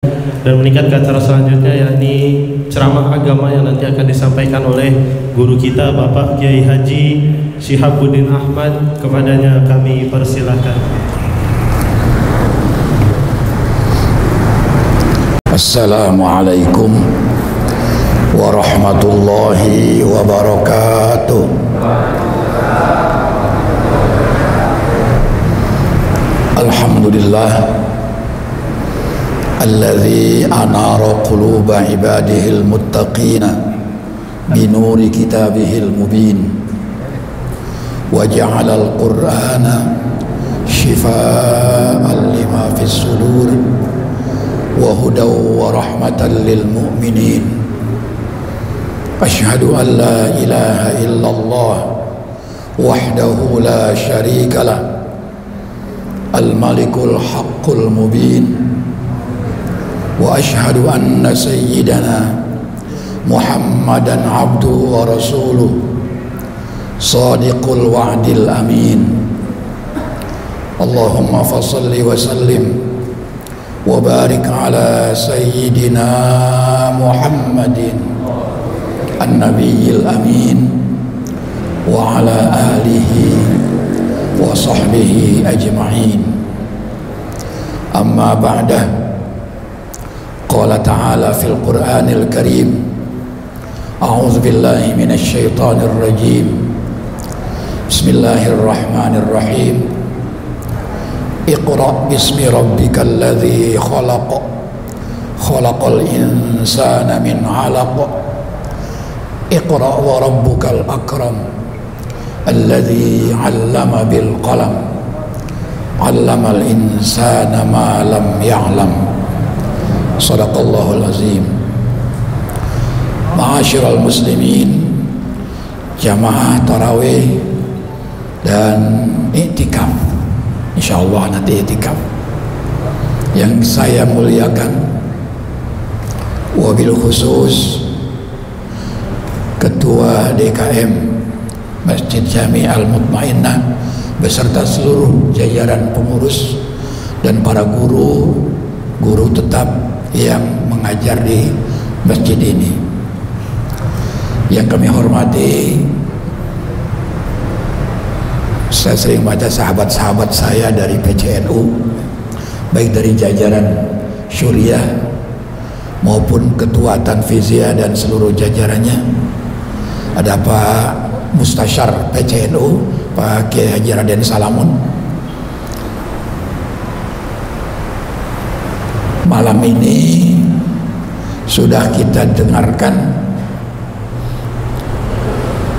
dan meningkat ke acara selanjutnya, yakni ceramah agama yang nanti akan disampaikan oleh guru kita Bapak Kiai Haji Syihabuddin Ahmad. Kepadanya kami persilahkan. Assalamualaikum warahmatullahi wabarakatuh. Alhamdulillah alladzi anara quluba ibadihil muttaqina binuri kitabihil mubin wa ja'ala al-Qur'ana shifaa'an lima fis sudur wa hudaw wa rahmatan lil mu'minin. Asyhadu an la ilaha illallah wahdahu la syarika lah al-malikul haqqul mubin. Wa ashhadu anna sayyidana Muhammadan abduhu wa rasuluh sadiqul wa'dil amin. Allahumma fasalli wa sallim wa barik ala sayyidina Muhammadin an-nabiyil amin wa ala alihi wa sahbihi ajma'in. Amma ba'dah. Qala ta'ala fil Qur'anil Karim, a'udzu billahi minasy syaithanir rajim. Bismillahirrahmanirrahim. Iqra bismi rabbikal ladzi khalaq, khalaqal insana min 'alaq. Iqra wa rabbukal akram, alladzi 'allama bil qalam, 'allamal insana ma lam ya'lam. Sadaqallahul azim. Ma'asyiral muslimin, jamaah tarawih dan i'tikaf, insyaallah nanti i'tikaf, yang saya muliakan, wabil khusus Ketua DKM Masjid Jami Al-Mutmainnah beserta seluruh jajaran pengurus dan para guru tetap yang mengajar di masjid ini. Yang kami hormati, saya sering baca sahabat-sahabat saya dari PCNU, baik dari jajaran Syuriah maupun Ketua Tanfiziyah dan seluruh jajarannya. Ada Pak Mustasyar PCNU, Pak Kiai Haji Raden Salamun. Malam ini sudah kita dengarkan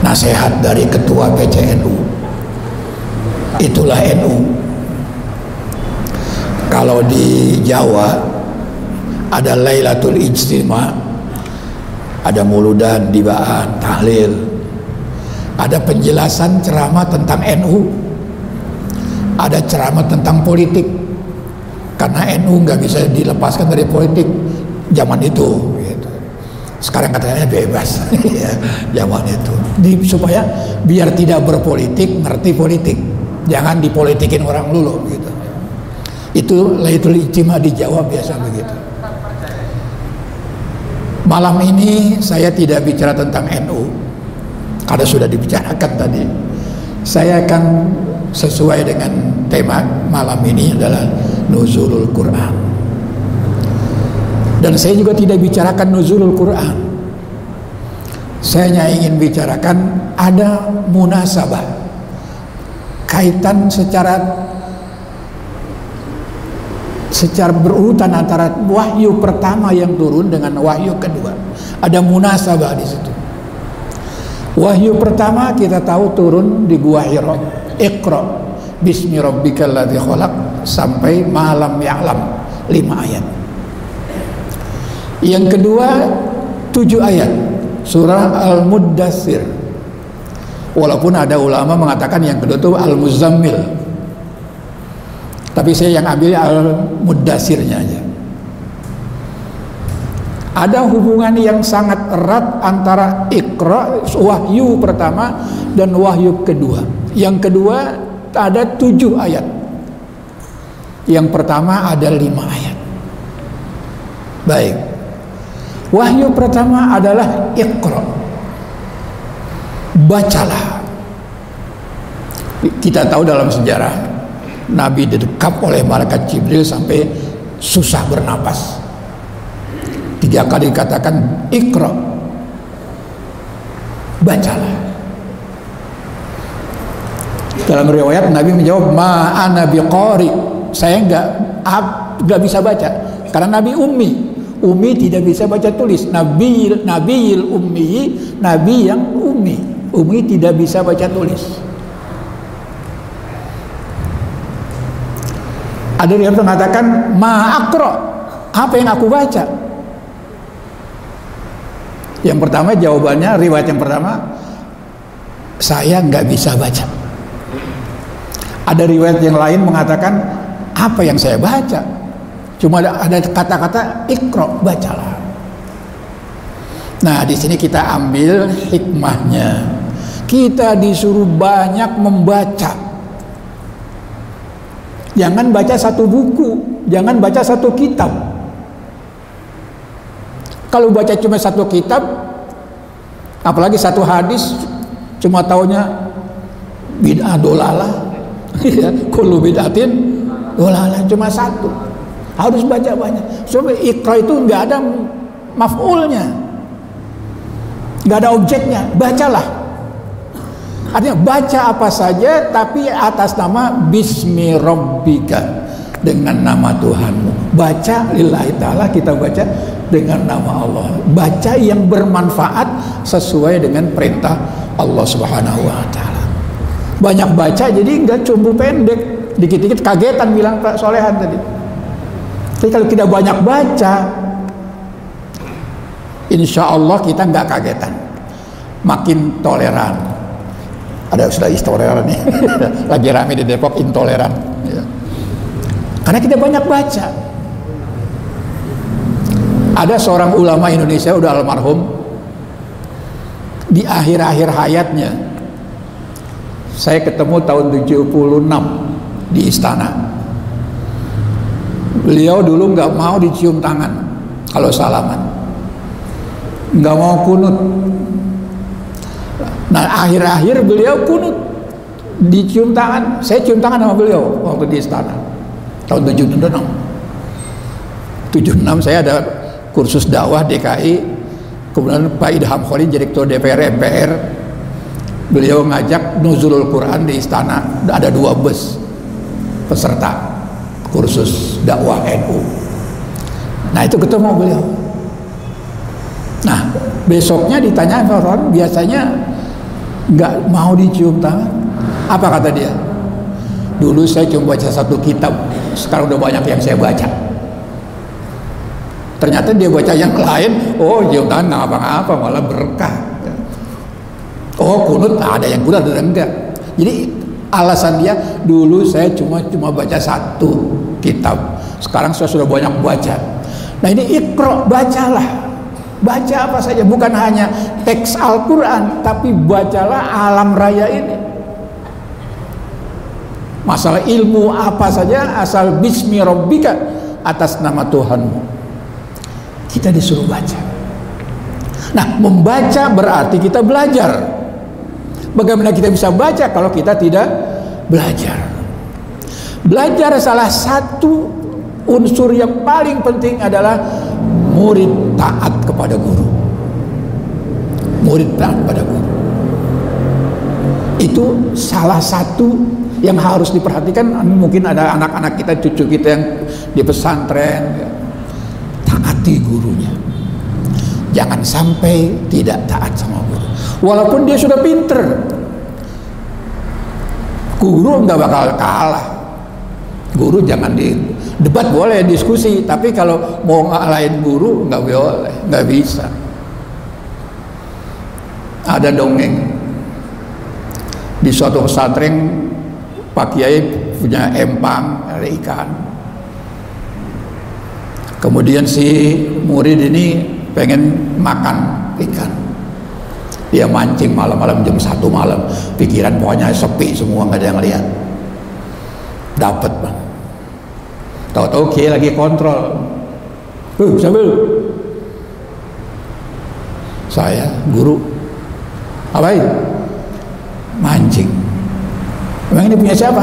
nasihat dari Ketua PCNU. Itulah NU. Kalau di Jawa ada Lailatul Ijtima, ada muludan, dibaan, tahlil, ada penjelasan ceramah tentang NU, ada ceramah tentang politik. Karena NU nggak bisa dilepaskan dari politik zaman itu, gitu. Sekarang katanya bebas, ya, zaman itu. Supaya biar tidak berpolitik, ngerti politik, jangan dipolitikin orang dulu, gitu. Itu Lailatul Ijtima di Jawa biasa begitu. Malam ini saya tidak bicara tentang NU, karena sudah dibicarakan tadi. Saya akan sesuai dengan tema malam ini adalah Nuzulul Quran. Dan saya juga tidak bicarakan Nuzulul Quran. Saya hanya ingin bicarakan ada munasabah, kaitan secara berurutan antara wahyu pertama yang turun dengan wahyu kedua. Ada munasabah di situ. Wahyu pertama kita tahu turun di Gua Hira. Iqra bismi rabbikal ladzi khalaq sampai malam ya'lam, 5 ayat. Yang kedua 7 ayat surah Al-Muddatsir. Walaupun ada ulama mengatakan yang kedua itu Al-Muzammil, tapi saya yang ambil Al-Muddatsirnya aja. Ada hubungan yang sangat erat antara Iqra, wahyu pertama, dan wahyu kedua. Yang kedua ada 7 ayat. Yang pertama ada 5 ayat. Baik. Wahyu pertama adalah Iqra. Bacalah. Kita tahu dalam sejarah Nabi didekap oleh malaikat Jibril sampai susah bernapas. 3 kali dikatakan Iqra. Bacalah. Dalam riwayat Nabi menjawab, ma ana biqari. Saya enggak bisa baca karena Nabi ummi. Ummi tidak bisa baca tulis. Nabiyil ummi, nabi yang ummi. Ummi tidak bisa baca tulis. Ada yang mengatakan ma aqra. Apa yang aku baca? Yang pertama jawabannya, riwayat yang pertama, saya nggak bisa baca. Ada riwayat yang lain mengatakan, apa yang saya baca? Cuma ada kata-kata Iqra, bacalah. Nah, di sini kita ambil hikmahnya. Kita disuruh banyak membaca. Jangan baca satu buku, jangan baca satu kitab. Kalau baca cuma satu kitab, apalagi satu hadis, cuma taunya bid'ah dolalah, kullu bid'atin dolalah, cuma satu. Harus baca banyak. Soalnya Iqra itu nggak ada maf'ulnya, nggak ada objeknya. Bacalah. Artinya baca apa saja, tapi atas nama Bismi Rabbika, dengan nama Tuhanmu. Baca lillahi ta'ala, kita baca dengan nama Allah. Baca yang bermanfaat sesuai dengan perintah Allah Subhanahu wa ta'ala. Banyak baca jadi enggak cumbu pendek, dikit-dikit kagetan bilang Pak Solehan tadi. Tapi kalau kita banyak baca, insya Allah kita enggak kagetan, makin toleran. Ada sudah intoleran nih lagi rame di Depok, intoleran ya. Karena kita banyak baca. Ada seorang ulama Indonesia udah almarhum, di akhir-akhir hayatnya saya ketemu tahun 76 di istana. Beliau dulu nggak mau dicium tangan kalau salaman, nggak mau kunut. Nah, akhir-akhir beliau kunut, dicium tangan. Saya cium tangan sama beliau waktu di istana tahun 76. Saya ada kursus dakwah DKI, kemudian Pak Idham Khalil, Direktur DPR MPR, beliau ngajak nuzulul Quran di istana. Ada 2 bus peserta kursus dakwah NU. Nah, itu ketemu beliau. Nah, besoknya ditanya orang, biasanya nggak mau dicium tangan. Apa kata dia? Dulu saya cuma baca satu kitab, sekarang udah banyak yang saya baca. Ternyata dia baca yang lain, oh cium tangan nggak apa-apa, malah berkah. Oh kunut, ada yang kunut, ada yang enggak. Jadi alasan dia, dulu saya cuma baca satu kitab, sekarang saya sudah banyak baca. Nah ini Iqra, bacalah. Baca apa saja, bukan hanya teks Al-Quran, tapi bacalah alam raya ini. Masalah ilmu apa saja, asal Bismi Rabbika, atas nama Tuhanmu. Kita disuruh baca. Nah, membaca berarti kita belajar. Bagaimana kita bisa baca kalau kita tidak belajar? Belajar salah satu unsur yang paling penting adalah murid taat kepada guru. Murid taat kepada guru. Itu salah satu yang harus diperhatikan. Mungkin ada anak-anak kita, cucu kita yang di pesantren, ya. Taati gurunya. Jangan sampai tidak taat sama guru. Walaupun dia sudah pinter, guru nggak bakal kalah. Guru jangan debat boleh, diskusi, tapi kalau mau ngalahin guru nggak boleh, nggak bisa. Ada dongeng di suatu pesantren, Pak Kiai punya empang, ada ikan. Kemudian si murid ini pengen makan ikan. Dia mancing malam-malam jam 1 malam, pikiran pokoknya sepi semua, nggak ada yang lihat. Dapat bang. Tahu-tahu Kiai lagi kontrol, Sambil saya guru apain? Mancing. Emang ini punya siapa?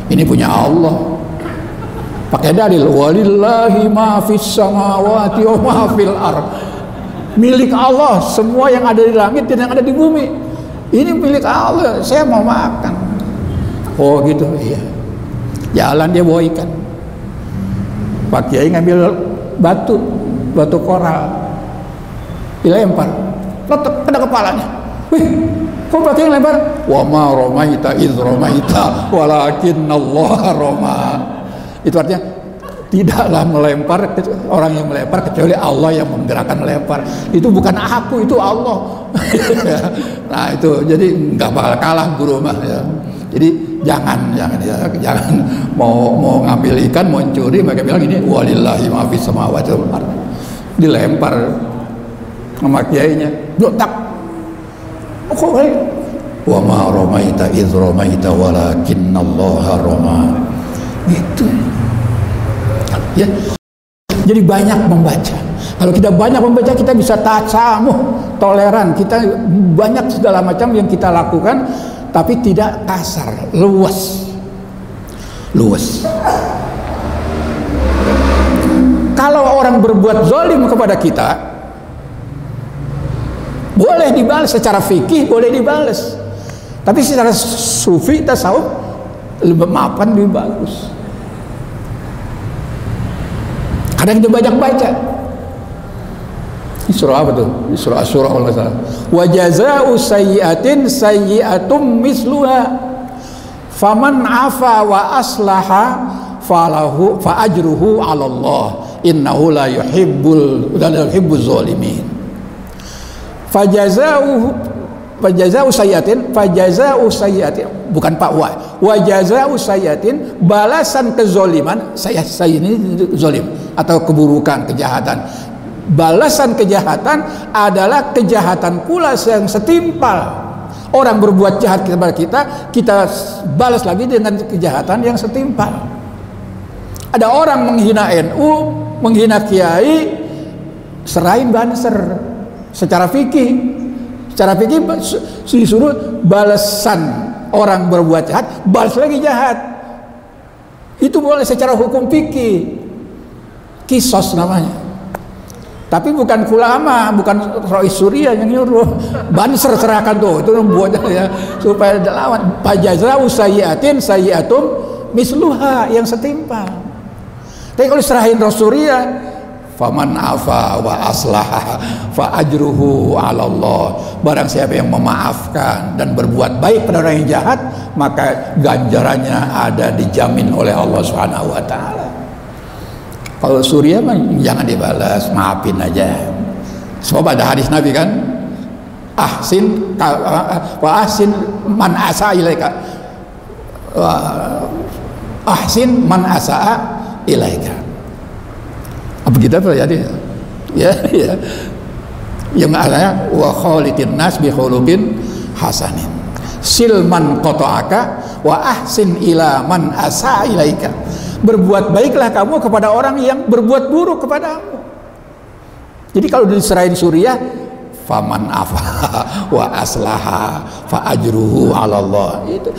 Ini punya Allah. Pakai dalil walillahi ma fis samawati wa ma fil ardh. Milik Allah semua yang ada di langit dan yang ada di bumi. Ini milik Allah. Saya mau makan. Oh gitu, iya. Jalan dia bawa ikan. Pak Kiai ngambil batu koral, dilempar, letak pada kepalanya. Wih, kok Pak Kiai lempar? Wa ma romaita idh romaita walakinnallaha roma. Itu artinya tidaklah melempar orang yang melempar kecuali Allah yang menggerakkan melempar. Itu bukan aku, itu Allah. Nah itu jadi nggak bakal kalah guru mah ya. Jadi jangan mau ngambil ikan, mau curi, mereka bilang ini walillahi ma fis samawati wal ardh. Dilempar sama kiainya, blotak. Kok wa ma romaita idh romaita walakinnallaha roma. Gitu. Ya. Jadi banyak membaca. Kalau kita banyak membaca, kita bisa tasamuh, toleran. Kita banyak segala macam yang kita lakukan, tapi tidak kasar, luas. Kalau orang berbuat zalim kepada kita, boleh dibalas secara fikih, boleh dibalas. Tapi secara sufi, tasawuf, lebih maafan lebih bagus. Kadang kita banyak baca. Ini surah apa tuh? Ini surah Asy-Syura kalau nggak salah. Wa jazaa'u sayyi'atin sayyi'atum misluha. Faman 'afa wa aslaha falahu fa ajruhu 'ala Allah. Innahu la yuhibbuz zalimin. Fajaza'u sayyi'atin bukan Pak wa jazaa'u sayyi'atin, balasan kezaliman, saya ini zalim atau keburukan, kejahatan. Balasan kejahatan adalah kejahatan pula yang setimpal. Orang berbuat jahat kepada kita balas lagi dengan kejahatan yang setimpal. Ada orang menghina NU, menghina kiai, serahin banser secara fikih. Secara fikih disuruh balasan orang berbuat jahat, balas lagi jahat. Itu boleh secara hukum fikih. Kisos namanya. Tapi bukan ulama, bukan Rois Surya yang nyuruh. Banser serahkan tuh, itu buatnya ya supaya lawan. Fajaza'u sayyi'atin sayyi'atum misluha, yang setimpal. Tapi kalau serahin Rois Surya, faman afa wa aslaha fa ajruhu 'ala Allah. Barang siapa yang memaafkan dan berbuat baik pada orang yang jahat, maka ganjarannya ada dijamin oleh Allah Subhanahu wa taala. Kalau Surya mah jangan dibalas, maafin aja. Sebab ada hadis Nabi kan, ahsin wa ahsin man asa ilaika, ahsin man asa ilaika. Apa kita terjadi? Ya. Yang artinya wa khaliqin nas bi khuluqin hasanin. Silman qata'aka wa ahsin ila man asa ilaika. Berbuat baiklah kamu kepada orang yang berbuat buruk kepadamu. Jadi kalau diserahin Suriah, faman afa wa aslaha fa ajruhu 'ala Allah. Itu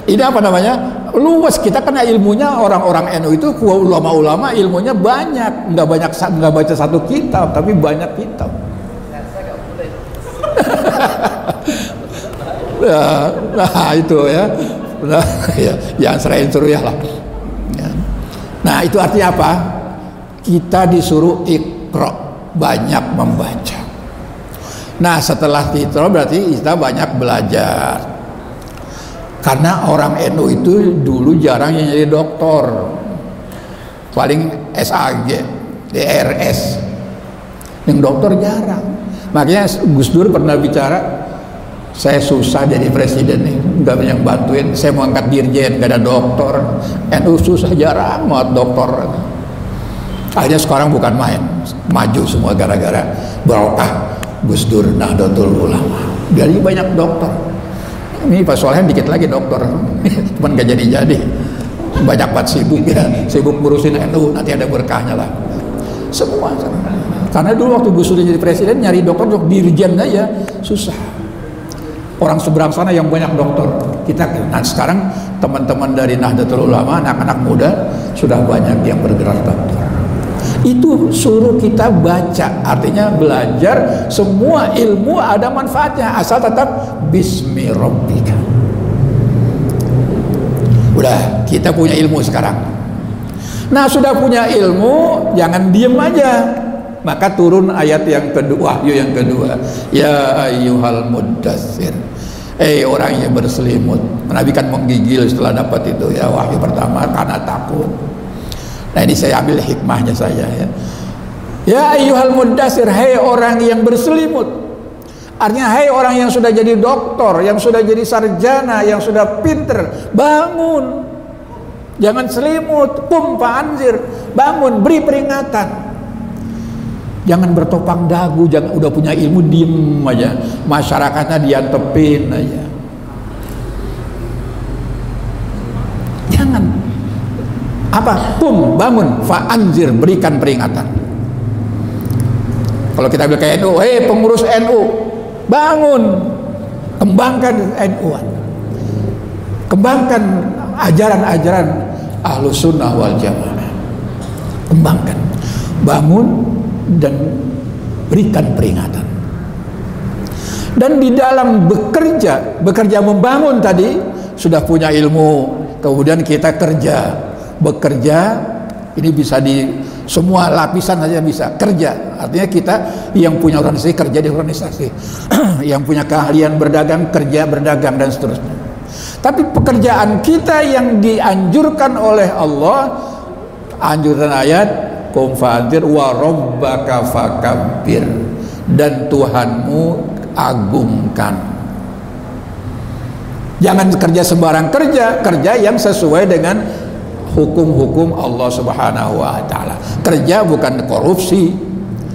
ini apa namanya? Luas. Kita kan ilmunya orang-orang NU itu, ulama-ulama ilmunya banyak, nggak baca satu kitab, tapi banyak kitab. Nah itu ya. Nah, ya, jangan serahin Suriah lah. Ya. Nah itu artinya apa? Kita disuruh iqra, banyak membaca. Nah setelah iqra berarti kita banyak belajar. Karena orang NU itu dulu jarang yang jadi doktor, paling SAG, DRS, yang dokter jarang. Makanya Gus Dur pernah bicara, saya susah jadi presiden nih, nggak banyak bantuin. Saya mau angkat dirjen, nggak ada dokter. NU susah, jarang banget dokter. Akhirnya sekarang bukan main, maju semua gara-gara barokah Gus Dur Nahdlatul Ulama. Jadi banyak dokter. Ini Pak Solehan dikit lagi dokter, cuman nggak jadi. banyak banget sibuk ya, sibuk ngurusin NU, nanti ada berkahnya lah semua. Karena dulu waktu Gus Dur jadi presiden, nyari dokter untuk dirjen aja susah. Orang seberang sana yang banyak dokter kita. Nah sekarang teman-teman dari Nahdlatul Ulama, anak-anak muda sudah banyak yang bergerak dokter. Itu suruh kita baca, artinya belajar. Semua ilmu ada manfaatnya asal tetap bismi rabbika. Udah, kita punya ilmu sekarang. Nah sudah punya ilmu, jangan diem aja. Maka turun ayat yang kedua, wahyu yang kedua, ya ayyuhal muddatsir, orang yang berselimut. Nabi kan menggigil setelah dapat itu ya, wahyu pertama karena takut. Nah ini saya ambil hikmahnya saja ya. Ya ayyuhal muddatsir, hai orang yang berselimut. Artinya hai orang yang sudah jadi doktor, yang sudah jadi sarjana, yang sudah pinter, bangun. Jangan selimut, qum fa'anzir, bangun, beri peringatan. Jangan bertopang dagu, jangan udah punya ilmu diem aja, masyarakatnya diantepin aja. Jangan apa? Qum, bangun, fa'anzir, berikan peringatan. Kalau kita bilang kayak NU, pengurus NU, bangun, kembangkan NU-an, kembangkan ajaran-ajaran Ahlus Sunnah wal Jamaah, kembangkan, bangun dan berikan peringatan. Dan di dalam bekerja membangun tadi sudah punya ilmu, kemudian kita bekerja ini bisa di semua lapisan saja bisa kerja. Artinya kita yang punya organisasi kerja di organisasi, yang punya keahlian berdagang kerja berdagang dan seterusnya. Tapi pekerjaan kita yang dianjurkan oleh Allah, anjuran ayat qum fa'anzir wa rabbaka fakabbir, dan Tuhanmu agungkan. Jangan kerja sembarang kerja yang sesuai dengan hukum-hukum Allah Subhanahu wa taala. Kerja bukan korupsi,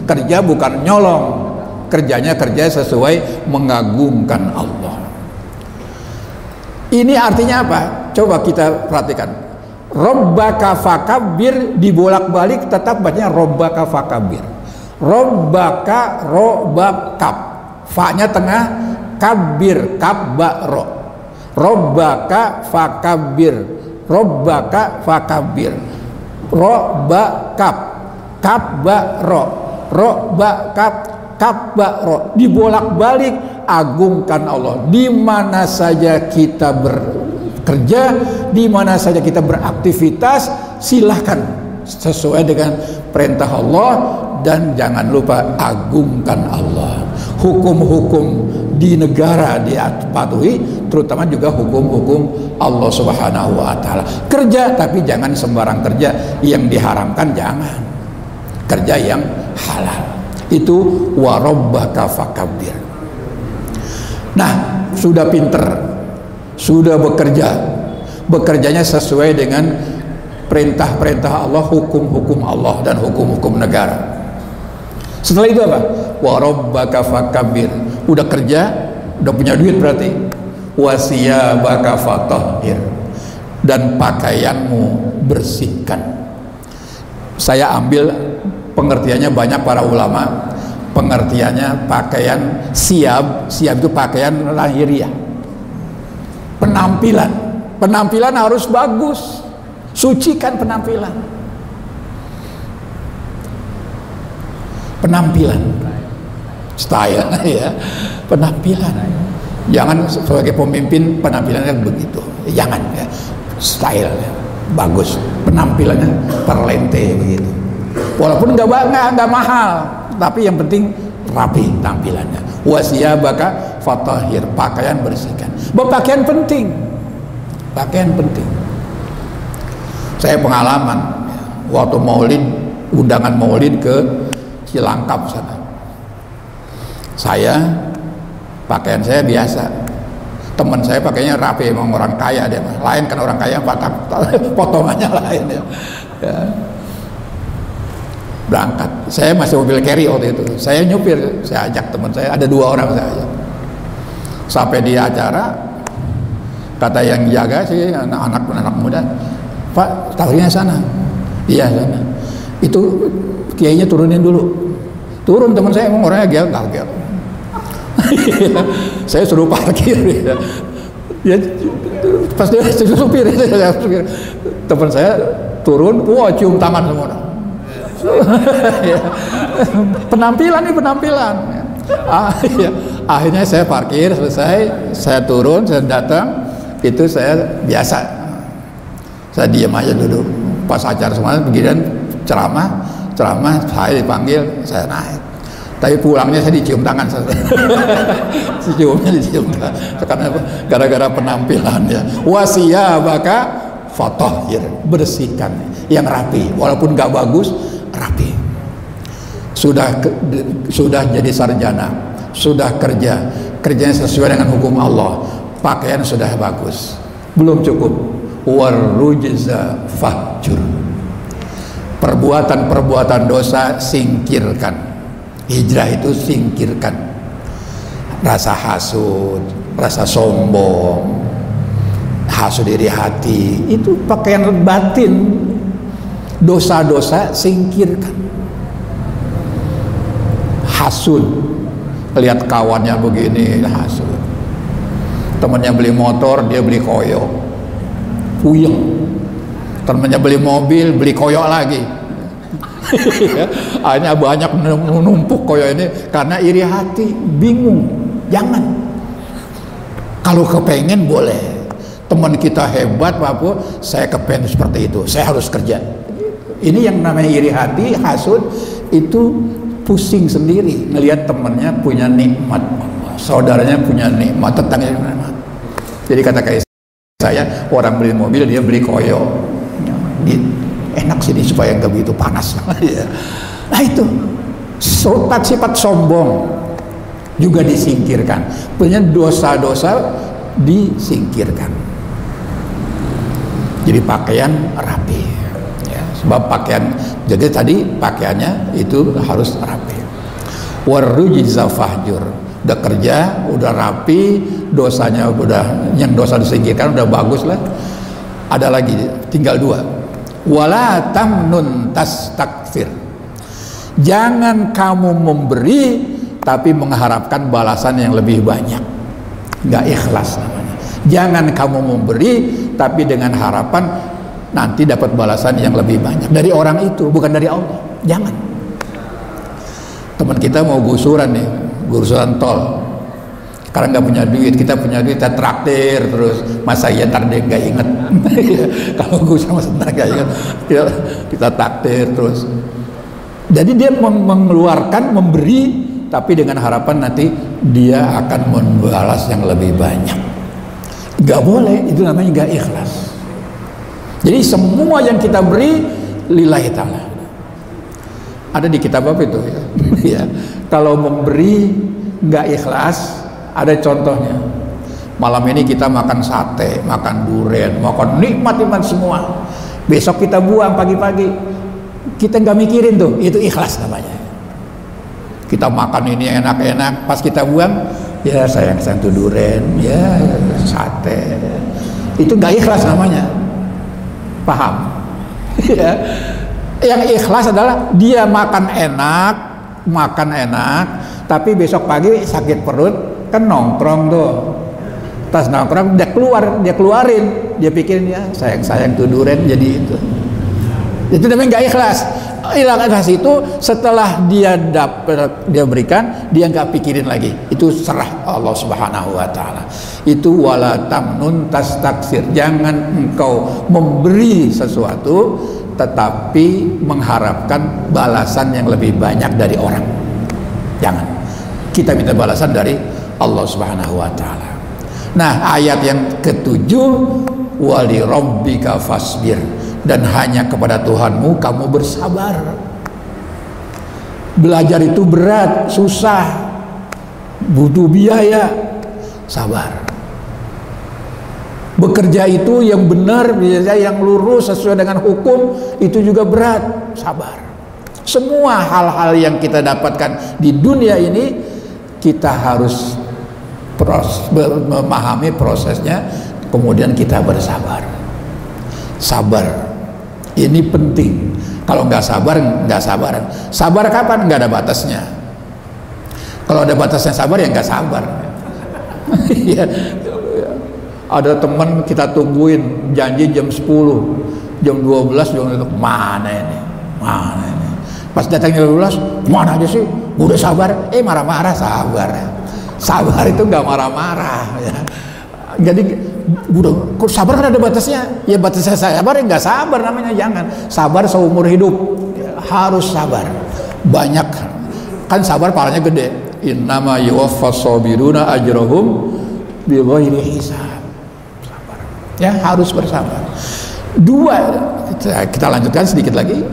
kerja bukan nyolong, kerjanya kerja sesuai mengagungkan Allah. Ini artinya apa? Coba kita perhatikan. Rabbaka fakabbir dibolak-balik tetap bacanya Rabbaka fakabbir. Rabbaka robakab, fa-nya tengah, kabbir kab ba ro. Rabbaka fakabbir, Rabbaka fakabbir, robakab kab ba ro, robakab kab ba ro, dibolak-balik agungkan Allah. Di mana saja kita bekerja, di mana saja kita beraktivitas, silahkan sesuai dengan perintah Allah, dan jangan lupa agungkan Allah. Hukum-hukum di negara dipatuhi, terutama juga hukum-hukum Allah Subhanahu wa taala. Kerja tapi jangan sembarang kerja, yang diharamkan jangan. Kerja yang halal. Itu wa rabbaka fakabbir. Nah, sudah pinter, sudah bekerjanya sesuai dengan perintah-perintah Allah, hukum-hukum Allah dan hukum-hukum negara. Setelah itu apa? Wa rabbaka fakabbir. Udah kerja, udah punya duit berarti. Wa siyabaka fatahhir, dan pakaianmu bersihkan. Saya ambil pengertiannya banyak para ulama. Pengertiannya pakaian siab itu pakaian lahiriah, penampilan harus bagus, sucikan penampilan, style ya, penampilan. Jangan sebagai pemimpin penampilannya begitu, jangan ya, style ya, bagus, penampilannya perlente begitu. Walaupun nggak mahal, tapi yang penting rapi tampilannya. Wasiyabaka fatahhir, pakaian bersihkan. Berpakaian penting, pakaian penting. Saya pengalaman waktu maulid, undangan maulid ke Cilangkap sana. Saya pakaian saya biasa, teman saya pakainya rapi, emang orang kaya dia, lain kan orang kaya potongannya lain ya. Berangkat, saya masih mobil carry waktu itu, saya nyupir, saya ajak teman saya, ada 2 orang saya ajak. Sampai di acara, kata yang jaga sih anak-anak muda, Pak, tahlilannya sana. Iya sana. Itu kiainya turunin dulu. Turun, teman saya emang orangnya gel. Saya suruh parkir. Ya, pas dia supir, teman saya turun, wah cium tangan semua. Penampilan. Akhirnya saya parkir, selesai, saya turun, saya datang, itu saya biasa, saya diam aja duduk. Pas acara semuanya begini, ceramah, saya dipanggil, saya naik. Tapi pulangnya saya dicium tangan. Dicium tangan. Karena gara-gara penampilannya. Wasiyabaka fatahhir, bersihkan yang rapi, walaupun nggak bagus, rapi. Sudah jadi sarjana, sudah kerjanya sesuai dengan hukum Allah, pakaian sudah bagus, belum cukup. Warrujza fahjur, perbuatan dosa singkirkan. Hijrah itu singkirkan rasa hasud, rasa sombong, hasud iri hati, itu pakaian batin. Dosa-dosa singkirkan. Hasud, lihat kawannya begini, hasud. Temannya beli motor, dia beli koyo, puyeng. Temannya beli mobil, beli koyo lagi. Akhirnya banyak menumpuk koyo ini karena iri hati, bingung. Jangan. Kalau kepengen boleh. Teman kita hebat, Pak, saya kepengen seperti itu, saya harus kerja. Ini yang namanya iri hati, hasud, itu pusing sendiri ngelihat temannya punya nikmat, saudaranya punya nikmat, tetangganya punya nikmat. Jadi kata kayak saya, orang beli mobil dia beli koyo, enak sini supaya nggak begitu panas. Nah itu sifat sombong juga disingkirkan, punya dosa-dosa disingkirkan. Jadi pakaian rapi, ya, sebab pakaian, jadi tadi pakaiannya itu harus rapi. Warrujza fahjur, udah kerja, udah rapi, dosanya udah, yang dosa disingkirkan udah bagus lah. Ada lagi, tinggal 2. Wala tamnun tastakfir, jangan kamu memberi tapi mengharapkan balasan yang lebih banyak, nggak ikhlas namanya. Jangan kamu memberi tapi dengan harapan nanti dapat balasan yang lebih banyak dari orang itu, bukan dari Allah. Jangan. Teman kita mau gusuran nih, gusuran tol, karena nggak punya duit, kita punya duit, kita traktir terus. Masa iya ntar dia nggak inget. Kalau gusuran masa ntar nggak inget, kita traktir terus. Jadi dia mengeluarkan, memberi, tapi dengan harapan nanti dia akan membalas yang lebih banyak. Gak boleh, itu namanya gak ikhlas. Jadi semua yang kita beri lillahi ta'ala. Ada di kitab apa itu ya? Ya. Kalau memberi gak ikhlas, ada contohnya. Malam ini kita makan sate, makan durian, makan nikmat semua. Besok kita buang pagi-pagi, kita gak mikirin tuh, itu ikhlas namanya. Kita makan ini enak-enak, pas kita buang, ya sayang tuh durian, ya sate, itu gak ikhlas namanya. Paham? Ya. Yang ikhlas adalah dia makan enak, tapi besok pagi sakit perut, kan nongkrong tuh. Tas nongkrong, dia keluarin, dia pikirin ya sayang tuh durian, jadi itu. Itu namanya gak ikhlas. Ikhlas itu setelah dia dapat, dia berikan, dia nggak pikirin lagi, itu serah Allah Subhanahu wa Ta'ala. Itu wala tamnun tastaksir, jangan engkau memberi sesuatu tetapi mengharapkan balasan yang lebih banyak dari orang. Jangan. Kita minta balasan dari Allah Subhanahu wa Ta'ala. Nah, ayat yang ke-7, wali rabbika fasbir, dan hanya kepada Tuhanmu kamu bersabar. Belajar itu berat, susah, butuh biaya, sabar. Bekerja itu yang benar, yang lurus sesuai dengan hukum, itu juga berat, sabar. Semua hal-hal yang kita dapatkan di dunia ini, kita harus memahami prosesnya, kemudian kita bersabar. Sabar. Ini penting. Kalau nggak sabar, nggak sabaran. Sabar kapan? Nggak ada batasnya. Kalau ada batasnya sabar, ya nggak sabar. Ya. Ada teman kita tungguin janji jam 10, jam 12, mana ini? Pas datang jam 12, mana aja sih? Udah sabar, marah-marah. Sabar itu nggak marah-marah. Ya. Jadi udah sabar kan ada batasnya. Ya batasnya sabar, ya nggak sabar namanya. Jangan sabar seumur hidup. Ya, harus sabar. Banyak kan sabar pahalanya gede. Innama yuwaffas sabiruna ajrahum bighairi hisab. Ya, harus bersabar. Dua, kita lanjutkan sedikit lagi.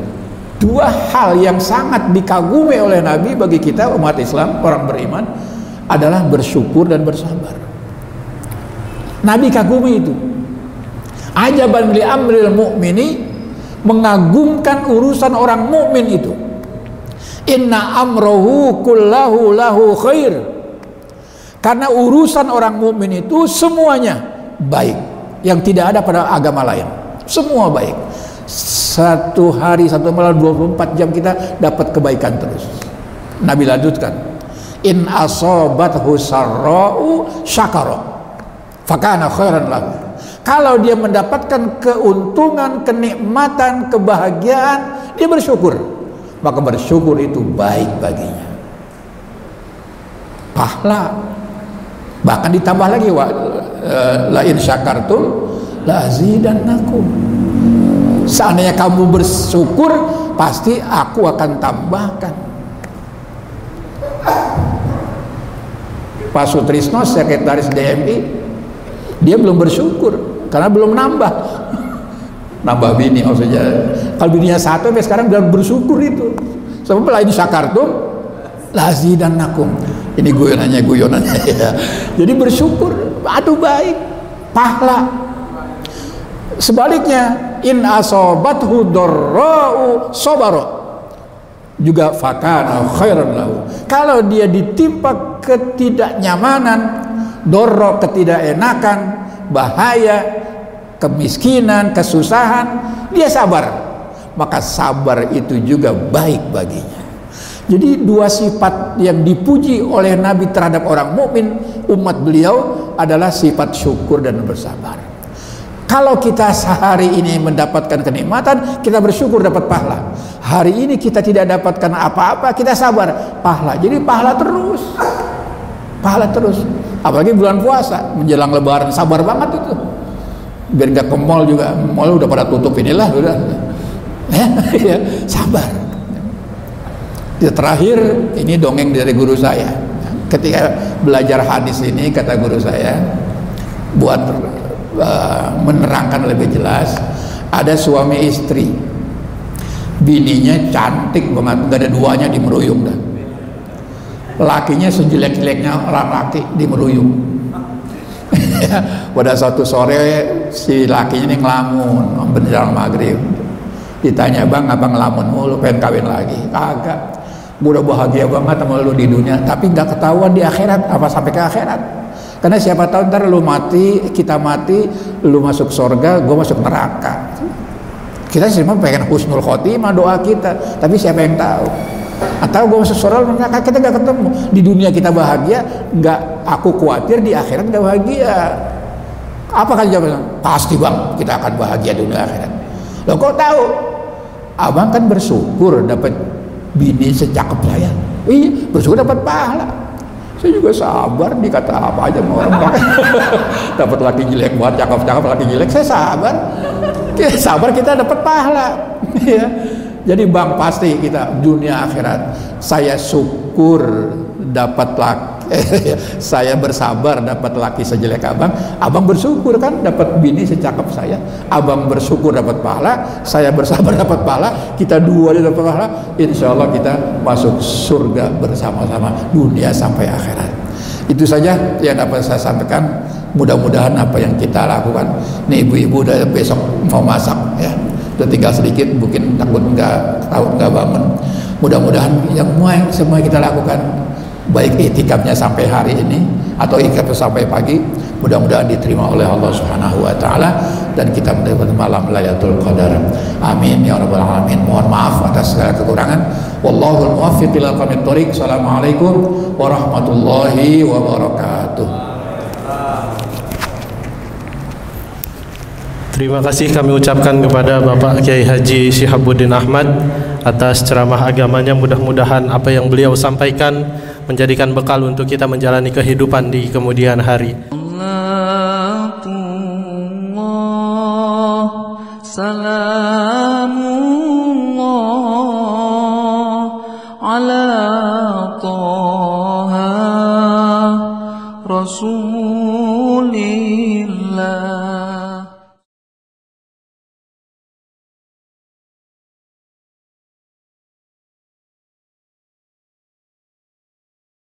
Dua hal yang sangat dikagumi oleh Nabi bagi kita umat Islam, orang beriman, adalah bersyukur dan bersabar. Nabi kagumi itu. Ajaban li amril mu'mini, mengagumkan urusan orang mukmin itu. Inna amrohu kullahu lahu khair. Karena urusan orang mukmin itu semuanya baik. Yang tidak ada pada agama lain, semua baik. Satu hari, satu malam, 24 jam kita dapat kebaikan terus. Nabi lanjutkan, in asobathu sarra'u syakara fakana khairan lahu. Kalau dia mendapatkan keuntungan, kenikmatan, kebahagiaan, dia bersyukur, maka bersyukur itu baik baginya. Pahala, bahkan ditambah lagi, la in syakartum la azidannakum. Seandainya kamu bersyukur, pasti aku akan tambahkan. Pak Sutrisno, sekretaris DMI, dia belum bersyukur karena belum nambah bini maksudnya. Kalau bininya satu, sampai sekarang belum bersyukur itu. Sebab la in syakartum la azidannakum. Ini guyonannya ya. Jadi bersyukur, aduh baik, pahala. Sebaliknya, in asobathu darra'u sabara, juga fakana khairan lahu. Kalau dia ditimpa ketidaknyamanan, dorro, ketidakenakan, bahaya, kemiskinan, kesusahan, dia sabar, maka sabar itu juga baik baginya. Jadi dua sifat yang dipuji oleh Nabi terhadap orang mukmin umat beliau adalah sifat syukur dan bersabar. Kalau kita sehari ini mendapatkan kenikmatan, kita bersyukur dapat pahala. Hari ini kita tidak dapatkan apa-apa, kita sabar, pahala. Jadi pahala terus. Apalagi bulan puasa menjelang Lebaran, sabar banget itu. Biar nggak ke mall juga, mall udah pada tutup inilah, udah. Ya, sabar. Terakhir, ini dongeng dari guru saya. Ketika belajar hadis ini, kata guru saya, buat menerangkan lebih jelas, ada suami istri, bininya cantik banget, gak ada duanya, dimeruyung dah. Lakinya sejelek-jeleknya orang laki, dimeruyung. Pada suatu sore si lakinya ini ngelamun menjelang maghrib. Ditanya, bang, abang ngelamun mulu, pengen kawin lagi? Kagak. Udah bahagia banget sama lu di dunia, tapi nggak ketahuan di akhirat, apa sampai ke akhirat. Karena siapa tahu ntar lu mati, kita mati, lu masuk surga, gue masuk neraka. Kita semua pengen husnul khotimah doa kita, tapi siapa yang tahu? Atau gue masuk surga, neraka, kita nggak ketemu. Di dunia kita bahagia, nggak, aku khawatir di akhirat nggak bahagia. Apa kan jawabannya? Pasti bang, kita akan bahagia di dunia akhirat. Lo kok tahu? Abang kan bersyukur dapat bini secakep saya. Iya, bersyukur dapat pahala. Saya juga sabar, dikata apa aja sama orang. Dapat laki jelek buat cakep-cakep, laki jelek, saya sabar. Sabar, kita dapat pahala. Ya. Jadi bang, pasti kita dunia akhirat, saya syukur dapat laki, saya bersabar dapat laki sejelek abang. Abang bersyukur kan dapat bini secakep saya. Abang bersyukur dapat pahala, saya bersabar dapat pahala, kita dua dapat pahala. Insya Allah kita masuk surga bersama-sama dunia sampai akhirat. Itu saja yang dapat saya sampaikan. Mudah-mudahan apa yang kita lakukan. Nih ibu-ibu udah besok mau masak ya, udah tinggal sedikit, mungkin takut nggak bangun. Mudah-mudahan yang semua kita lakukan, baik itikafnya sampai hari ini atau itikafnya sampai pagi, mudah-mudahan diterima oleh Allah Subhanahu wa taala dan kita mendapatkan malam Lailatul Qadar. Amin ya rabbal alamin. Mohon maaf atas segala kekurangan. Wallahul muwaffiq ila aqwamit thoriq. Assalamualaikum warahmatullahi wabarakatuh. Terima kasih kami ucapkan kepada Bapak Kiai Haji Syihabuddin Ahmad atas ceramah agamanya. Mudah-mudahan apa yang beliau sampaikan menjadikan bekal untuk kita menjalani kehidupan di kemudian hari. Salamullah ala Taha Rasulillah.